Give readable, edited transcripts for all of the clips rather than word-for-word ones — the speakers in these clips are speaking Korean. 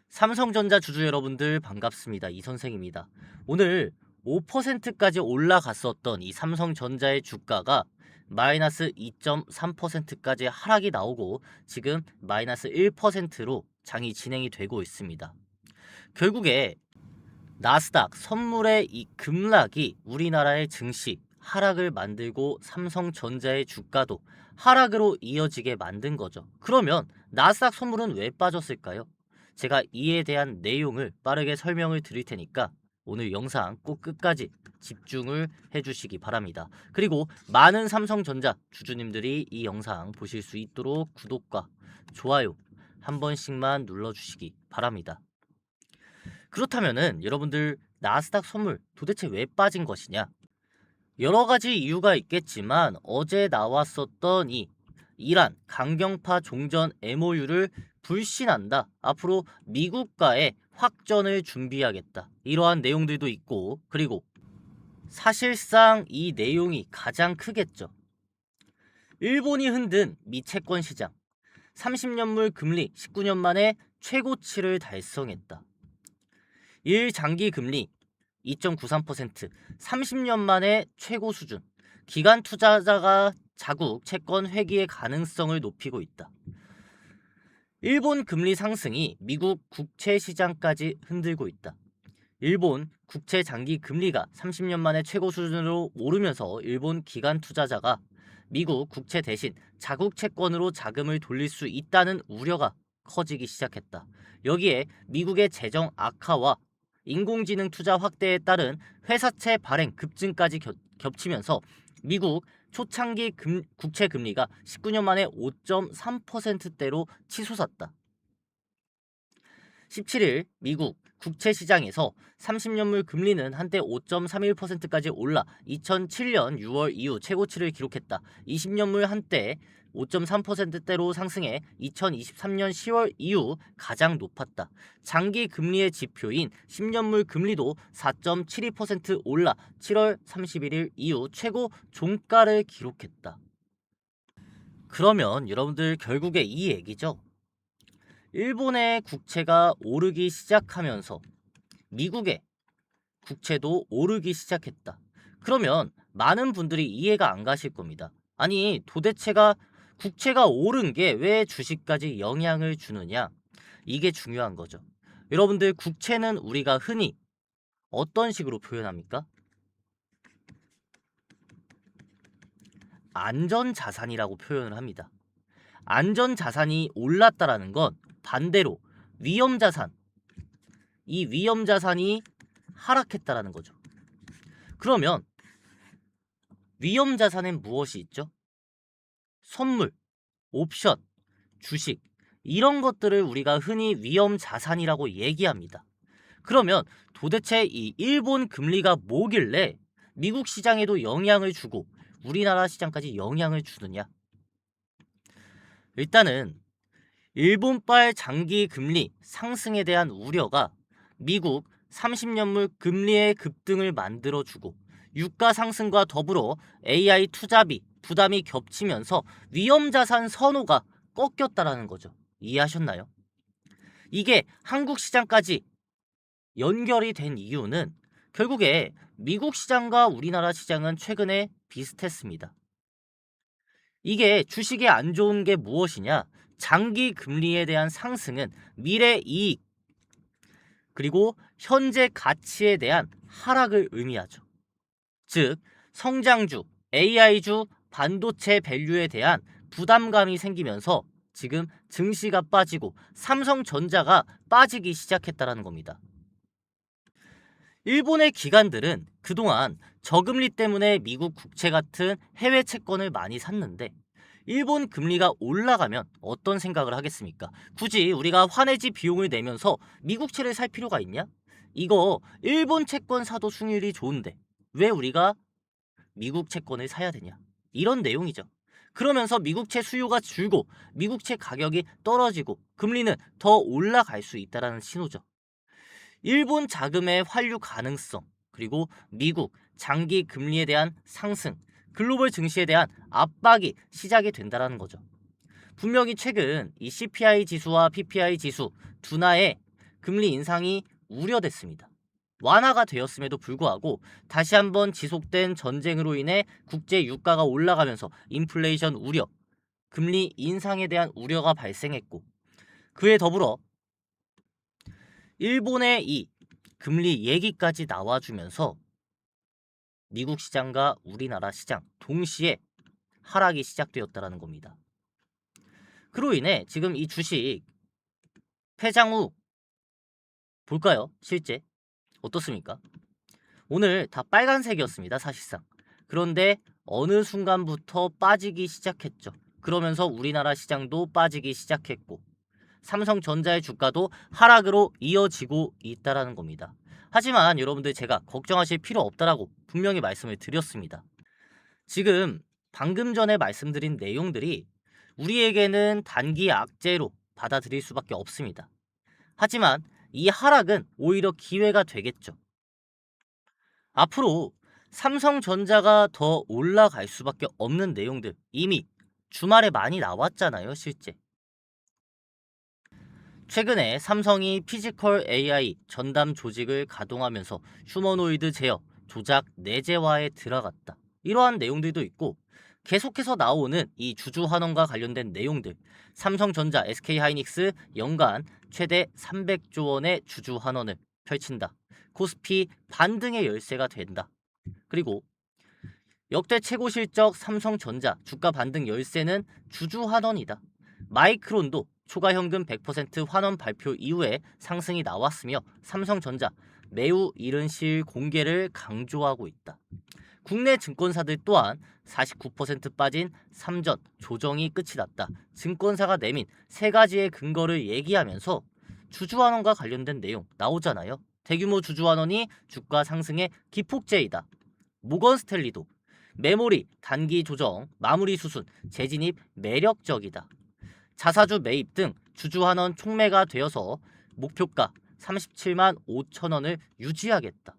삼성전자 주주 여러분들 반갑습니다. 이선생입니다. 오늘 5%까지 올라갔었던 이 삼성전자의 주가가 마이너스 2.3%까지 하락이 나오고 지금 마이너스 1%로 장이 진행이 되고 있습니다. 결국에 나스닥 선물의 이 급락이 우리나라의 증시 하락을 만들고 삼성전자의 주가도 하락으로 이어지게 만든 거죠. 그러면 나스닥 선물은 왜 빠졌을까요? 제가 이에 대한 내용을 빠르게 설명을 드릴 테니까 오늘 영상 꼭 끝까지 집중을 해주시기 바랍니다. 그리고 많은 삼성전자 주주님들이 이 영상 보실 수 있도록 구독과 좋아요 한 번씩만 눌러주시기 바랍니다. 그렇다면은 여러분들 나스닥 선물 도대체 왜 빠진 것이냐? 여러 가지 이유가 있겠지만 어제 나왔었던 이 이란 강경파 종전 MOU를 불신한다. 앞으로 미국과의 확전을 준비하겠다. 이러한 내용들도 있고, 그리고 사실상 이 내용이 가장 크겠죠. 일본이 흔든 미 채권 시장 30년물 금리 19년 만에 최고치를 달성했다. 1장기 금리 2.93%, 30년 만에 최고 수준. 기관 투자자가 자국 채권 회귀의 가능성을 높이고 있다. 일본 금리 상승이 미국 국채 시장까지 흔들고 있다. 일본 국채 장기 금리가 30년 만에 최고 수준으로 오르면서 일본 기관 투자자가 미국 국채 대신 자국 채권으로 자금을 돌릴 수 있다는 우려가 커지기 시작했다. 여기에 미국의 재정 악화와 인공지능 투자 확대에 따른 회사채 발행 급증까지 겹치면서 미국 초창기 국채 금리가 19년 만에 5.3%대로 치솟았다. 17일 미국 국채 시장에서 30년물 금리는 한때 5.31%까지 올라 2007년 6월 이후 최고치를 기록했다. 20년물 한때 5.3%대로 상승해 2023년 10월 이후 가장 높았다. 장기 금리의 지표인 10년물 금리도 4.72% 올라 7월 31일 이후 최고 종가를 기록했다. 그러면 여러분들 결국에 이 얘기죠. 일본의 국채가 오르기 시작하면서 미국의 국채도 오르기 시작했다. 그러면 많은 분들이 이해가 안 가실 겁니다. 아니 도대체가 국채가 오른 게 왜 주식까지 영향을 주느냐? 이게 중요한 거죠. 여러분들 국채는 우리가 흔히 어떤 식으로 표현합니까? 안전자산이라고 표현을 합니다. 안전자산이 올랐다라는 건 반대로 위험자산, 이 위험자산이 하락했다라는 거죠. 그러면 위험자산엔 무엇이 있죠? 선물, 옵션, 주식 이런 것들을 우리가 흔히 위험자산이라고 얘기합니다. 그러면 도대체 이 일본 금리가 뭐길래 미국 시장에도 영향을 주고 우리나라 시장까지 영향을 주느냐? 일단은 일본발 장기 금리 상승에 대한 우려가 미국 30년물 금리의 급등을 만들어주고 유가 상승과 더불어 AI 투자비 부담이 겹치면서 위험자산 선호가 꺾였다라는 거죠. 이해하셨나요? 이게 한국 시장까지 연결이 된 이유는 결국에 미국 시장과 우리나라 시장은 최근에 비슷했습니다. 이게 주식에 안 좋은 게 무엇이냐? 장기 금리에 대한 상승은 미래 이익 그리고 현재 가치에 대한 하락을 의미하죠. 즉 성장주, AI주, 반도체 밸류에 대한 부담감이 생기면서 지금 증시가 빠지고 삼성전자가 빠지기 시작했다는 겁니다. 일본의 기관들은 그동안 저금리 때문에 미국 국채 같은 해외 채권을 많이 샀는데 일본 금리가 올라가면 어떤 생각을 하겠습니까? 굳이 우리가 환해지 비용을 내면서 미국채를 살 필요가 있냐? 이거 일본 채권 사도 수익률이 좋은데 왜 우리가 미국 채권을 사야 되냐? 이런 내용이죠. 그러면서 미국채 수요가 줄고 미국채 가격이 떨어지고 금리는 더 올라갈 수 있다는 신호죠. 일본 자금의 환류 가능성 그리고 미국 장기 금리에 대한 상승 글로벌 증시에 대한 압박이 시작이 된다는 거죠. 분명히 최근 이 CPI 지수와 PPI 지수 둔화에 금리 인상이 우려됐습니다. 완화가 되었음에도 불구하고 다시 한번 지속된 전쟁으로 인해 국제 유가가 올라가면서 인플레이션 우려, 금리 인상에 대한 우려가 발생했고, 그에 더불어 일본의 이 금리 얘기까지 나와주면서 미국 시장과 우리나라 시장 동시에 하락이 시작되었다는 겁니다. 그로 인해 지금 이 주식 폐장 후 볼까요? 실제 어떻습니까? 오늘 다 빨간색이었습니다, 사실상. 그런데 어느 순간부터 빠지기 시작했죠. 그러면서 우리나라 시장도 빠지기 시작했고, 삼성전자의 주가도 하락으로 이어지고 있다는 겁니다. 하지만 여러분들, 제가 걱정하실 필요 없다라고 분명히 말씀을 드렸습니다. 지금 방금 전에 말씀드린 내용들이 우리에게는 단기 악재로 받아들일 수밖에 없습니다. 하지만 이 하락은 오히려 기회가 되겠죠. 앞으로 삼성전자가 더 올라갈 수밖에 없는 내용들 이미 주말에 많이 나왔잖아요, 실제. 최근에 삼성이 피지컬 AI 전담 조직을 가동하면서 휴머노이드 제어, 조작 내재화에 들어갔다. 이러한 내용들도 있고, 계속해서 나오는 이 주주환원과 관련된 내용들, 삼성전자, SK하이닉스 연간 최대 300조 원의 주주환원을 펼친다. 코스피 반등의 열쇠가 된다. 그리고 역대 최고 실적 삼성전자 주가 반등 열쇠는 주주환원이다. 마이크론도 초과 현금 100% 환원 발표 이후에 상승이 나왔으며 삼성전자 매우 이른 시일 공개를 강조하고 있다. 국내 증권사들 또한 49% 빠진 3전 조정이 끝이 났다. 증권사가 내민 세 가지의 근거를 얘기하면서 주주환원과 관련된 내용 나오잖아요. 대규모 주주환원이 주가 상승의 기폭제이다. 모건스탠리도 메모리 단기 조정, 마무리 수순, 재진입 매력적이다. 자사주 매입 등 주주환원 촉매가 되어서 목표가 37만 5천 원을 유지하겠다.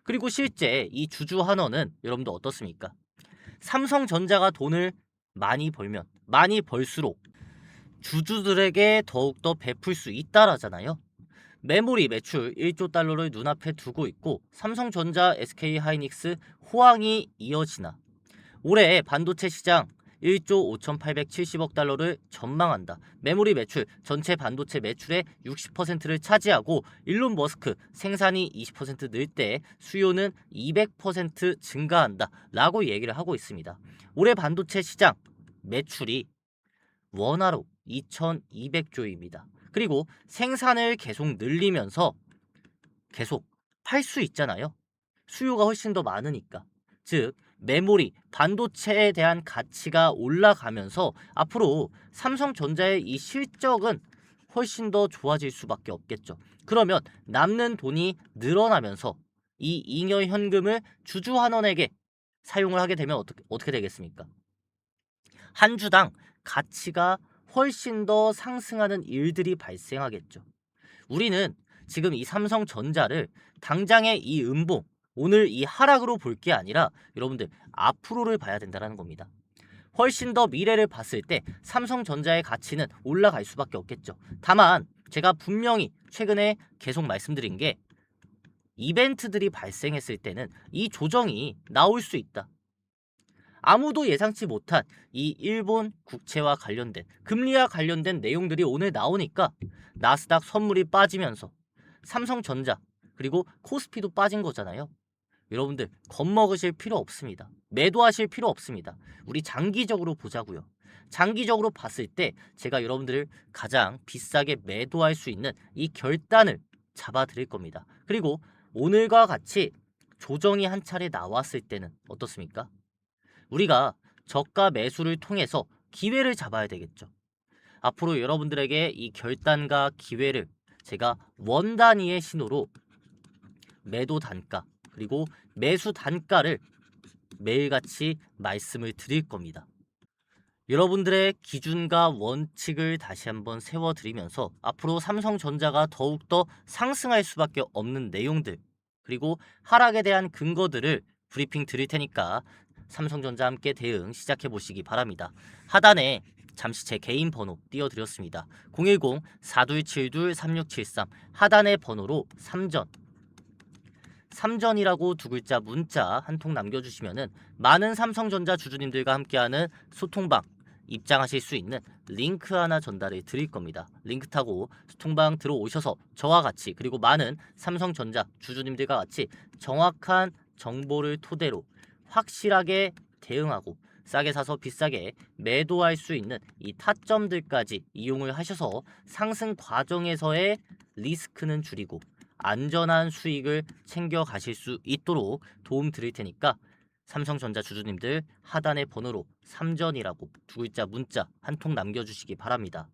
그리고 실제 이 주주환원은 여러분들 어떻습니까? 삼성전자가 돈을 많이 벌면 많이 벌수록 주주들에게 더욱더 베풀 수 있다라잖아요. 메모리 매출 1조 달러를 눈앞에 두고 있고, 삼성전자, SK하이닉스 호황이 이어지나 올해 반도체 시장 1조 5,870억 달러를 전망한다. 메모리 매출 전체 반도체 매출의 60%를 차지하고, 일론 머스크 생산이 20% 늘 때 수요는 200% 증가한다 라고 얘기를 하고 있습니다. 올해 반도체 시장 매출이 원화로 2,200조입니다. 그리고 생산을 계속 늘리면서 계속 팔 수 있잖아요. 수요가 훨씬 더 많으니까. 즉 메모리, 반도체에 대한 가치가 올라가면서 앞으로 삼성전자의 이 실적은 훨씬 더 좋아질 수밖에 없겠죠. 그러면 남는 돈이 늘어나면서 이 잉여 현금을 주주환원에게 사용을 하게 되면 어떻게 되겠습니까? 한 주당 가치가 훨씬 더 상승하는 일들이 발생하겠죠. 우리는 지금 이 삼성전자를 당장의 이 음봉, 오늘 이 하락으로 볼 게 아니라 여러분들 앞으로를 봐야 된다는 겁니다. 훨씬 더 미래를 봤을 때 삼성전자의 가치는 올라갈 수밖에 없겠죠. 다만 제가 분명히 최근에 계속 말씀드린 게, 이벤트들이 발생했을 때는 이 조정이 나올 수 있다. 아무도 예상치 못한 이 일본 국채와 관련된, 금리와 관련된 내용들이 오늘 나오니까 나스닥 선물이 빠지면서 삼성전자 그리고 코스피도 빠진 거잖아요. 여러분들 겁먹으실 필요 없습니다. 매도하실 필요 없습니다. 우리 장기적으로 보자고요. 장기적으로 봤을 때 제가 여러분들을 가장 비싸게 매도할 수 있는 이 결단을 잡아 드릴 겁니다. 그리고 오늘과 같이 조정이 한 차례 나왔을 때는 어떻습니까? 우리가 저가 매수를 통해서 기회를 잡아야 되겠죠. 앞으로 여러분들에게 이 결단과 기회를 제가 원 단위의 신호로 매도 단가 그리고 매수 단가를 매일같이 말씀을 드릴 겁니다. 여러분들의 기준과 원칙을 다시 한번 세워드리면서 앞으로 삼성전자가 더욱더 상승할 수밖에 없는 내용들, 그리고 하락에 대한 근거들을 브리핑 드릴 테니까 삼성전자 함께 대응 시작해 보시기 바랍니다. 하단에 잠시 제 개인 번호 띄워드렸습니다. 010-4272-3673 하단의 번호로 삼전이라고 두 글자 문자 한 통 남겨주시면은 많은 삼성전자 주주님들과 함께하는 소통방 입장하실 수 있는 링크 하나 전달해 드릴 겁니다. 링크 타고 소통방 들어오셔서 저와 같이 그리고 많은 삼성전자 주주님들과 같이 정확한 정보를 토대로 확실하게 대응하고 싸게 사서 비싸게 매도할 수 있는 이 타점들까지 이용을 하셔서 상승 과정에서의 리스크는 줄이고 안전한 수익을 챙겨 가실 수 있도록 도움 드릴 테니까 삼성전자 주주님들 하단의 번호로 삼전이라고 두 글자 문자 한 통 남겨주시기 바랍니다.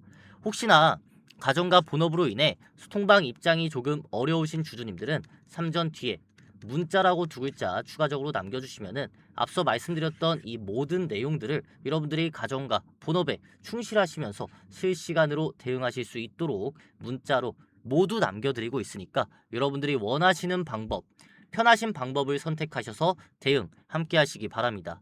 혹시나 가정과 본업으로 인해 소통방 입장이 조금 어려우신 주주님들은 삼전 뒤에 문자라고 두 글자 추가적으로 남겨주시면은 앞서 말씀드렸던 이 모든 내용들을 여러분들이 가정과 본업에 충실하시면서 실시간으로 대응하실 수 있도록 문자로 모두 남겨드리고 있으니까 여러분들이 원하시는 방법, 편하신 방법을 선택하셔서 대응 함께 하시기 바랍니다.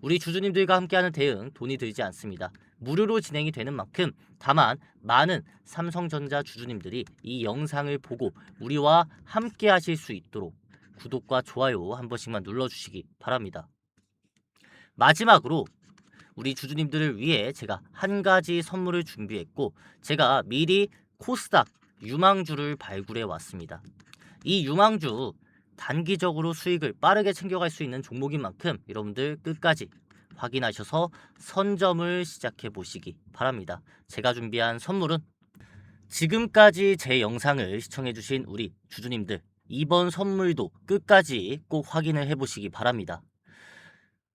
우리 주주님들과 함께하는 대응 돈이 들지 않습니다. 무료로 진행이 되는 만큼 다만 많은 삼성전자 주주님들이 이 영상을 보고 우리와 함께 하실 수 있도록 구독과 좋아요 한 번씩만 눌러주시기 바랍니다. 마지막으로 우리 주주님들을 위해 제가 한 가지 선물을 준비했고 제가 미리 코스닥 유망주를 발굴해 왔습니다. 이 유망주 단기적으로 수익을 빠르게 챙겨갈 수 있는 종목인 만큼 여러분들 끝까지 확인하셔서 선점을 시작해 보시기 바랍니다. 제가 준비한 선물은 지금까지 제 영상을 시청해 주신 우리 주주님들 이번 선물도 끝까지 꼭 확인을 해 보시기 바랍니다.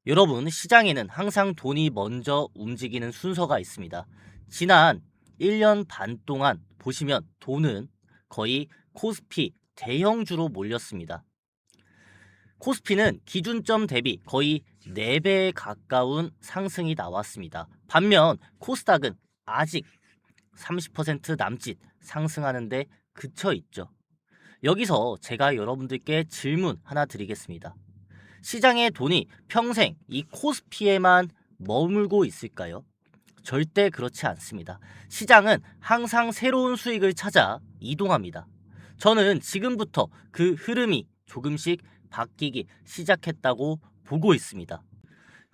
여러분 시장에는 항상 돈이 먼저 움직이는 순서가 있습니다. 지난 1년 반 동안 보시면 돈은 거의 코스피 대형주로 몰렸습니다. 코스피는 기준점 대비 거의 4배에 가까운 상승이 나왔습니다. 반면 코스닥은 아직 30% 남짓 상승하는데 그쳐 있죠. 여기서 제가 여러분들께 질문 하나 드리겠습니다. 시장의 돈이 평생 이 코스피에만 머물고 있을까요? 절대 그렇지 않습니다. 시장은 항상 새로운 수익을 찾아 이동합니다. 저는 지금부터 그 흐름이 조금씩 바뀌기 시작했다고 보고 있습니다.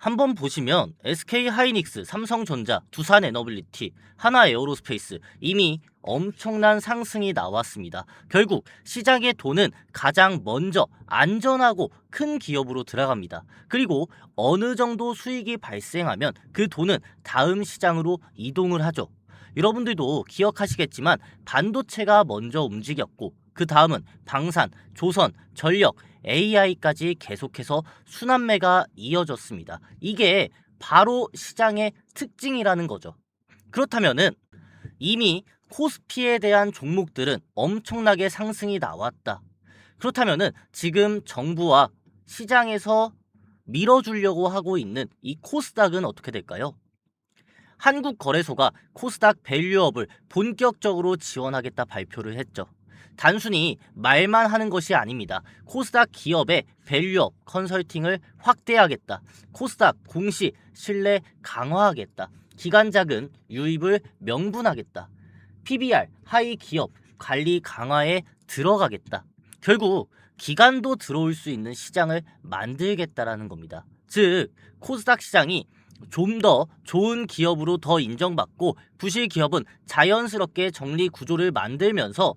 한번 보시면 SK하이닉스, 삼성전자, 두산에너빌리티, 하나에어로스페이스 이미 엄청난 상승이 나왔습니다. 결국 시장의 돈은 가장 먼저 안전하고 큰 기업으로 들어갑니다. 그리고 어느 정도 수익이 발생하면 그 돈은 다음 시장으로 이동을 하죠. 여러분들도 기억하시겠지만 반도체가 먼저 움직였고 그 다음은 방산, 조선, 전력, AI까지 계속해서 순환매가 이어졌습니다. 이게 바로 시장의 특징이라는 거죠. 그렇다면은 이미 코스피에 대한 종목들은 엄청나게 상승이 나왔다. 그렇다면은 지금 정부와 시장에서 밀어주려고 하고 있는 이 코스닥은 어떻게 될까요? 한국거래소가 코스닥 밸류업을 본격적으로 지원하겠다 발표를 했죠. 단순히 말만 하는 것이 아닙니다. 코스닥 기업의 밸류업 컨설팅을 확대하겠다. 코스닥 공시 신뢰 강화하겠다. 기관 자금 유입을 명분하겠다. PBR 하위 기업 관리 강화에 들어가겠다. 결국 기관도 들어올 수 있는 시장을 만들겠다라는 겁니다. 즉 코스닥 시장이 좀 더 좋은 기업으로 더 인정받고 부실 기업은 자연스럽게 정리 구조를 만들면서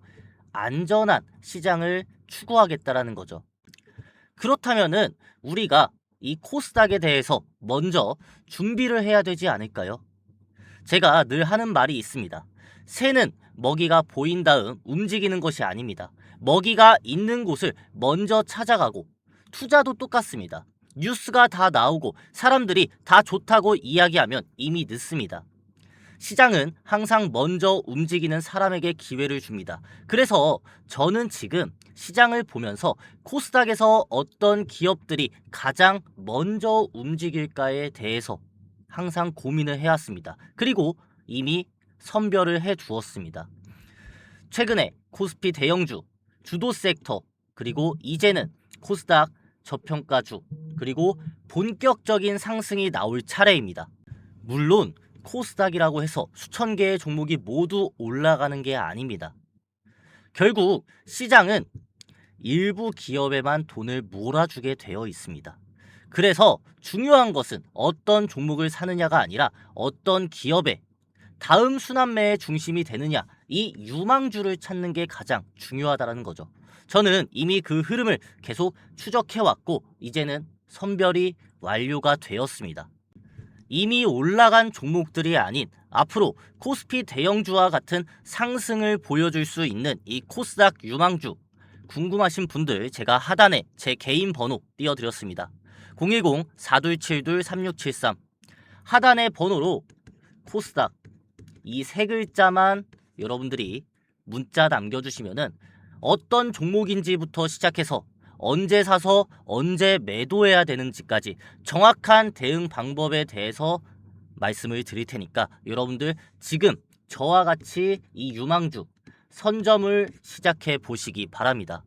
안전한 시장을 추구하겠다라는 거죠. 그렇다면은 우리가 이 코스닥에 대해서 먼저 준비를 해야 되지 않을까요? 제가 늘 하는 말이 있습니다. 새는 먹이가 보인 다음 움직이는 것이 아닙니다. 먹이가 있는 곳을 먼저 찾아가고 투자도 똑같습니다. 뉴스가 다 나오고 사람들이 다 좋다고 이야기하면 이미 늦습니다. 시장은 항상 먼저 움직이는 사람에게 기회를 줍니다. 그래서 저는 지금 시장을 보면서 코스닥에서 어떤 기업들이 가장 먼저 움직일까에 대해서 항상 고민을 해왔습니다. 그리고 이미 선별을 해 두었습니다. 최근에 코스피 대형주, 주도 섹터, 그리고 이제는 코스닥 저평가주, 그리고 본격적인 상승이 나올 차례입니다. 물론 코스닥이라고 해서 수천 개의 종목이 모두 올라가는 게 아닙니다. 결국 시장은 일부 기업에만 돈을 몰아주게 되어 있습니다. 그래서 중요한 것은 어떤 종목을 사느냐가 아니라 어떤 기업의 다음 순환매의 중심이 되느냐, 이 유망주를 찾는 게 가장 중요하다는 거죠. 저는 이미 그 흐름을 계속 추적해왔고 이제는 선별이 완료가 되었습니다. 이미 올라간 종목들이 아닌 앞으로 코스피 대형주와 같은 상승을 보여줄 수 있는 이 코스닥 유망주, 궁금하신 분들 제가 하단에 제 개인 번호 띄워드렸습니다. 010-4272-3673 하단의 번호로 코스닥 이 세 글자만 여러분들이 문자 남겨주시면은 어떤 종목인지부터 시작해서 언제 사서 언제 매도해야 되는지까지 정확한 대응 방법에 대해서 말씀을 드릴 테니까 여러분들 지금 저와 같이 이 유망주 선점을 시작해 보시기 바랍니다.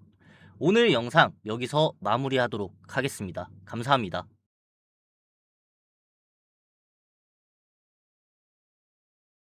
오늘 영상 여기서 마무리하도록 하겠습니다. 감사합니다.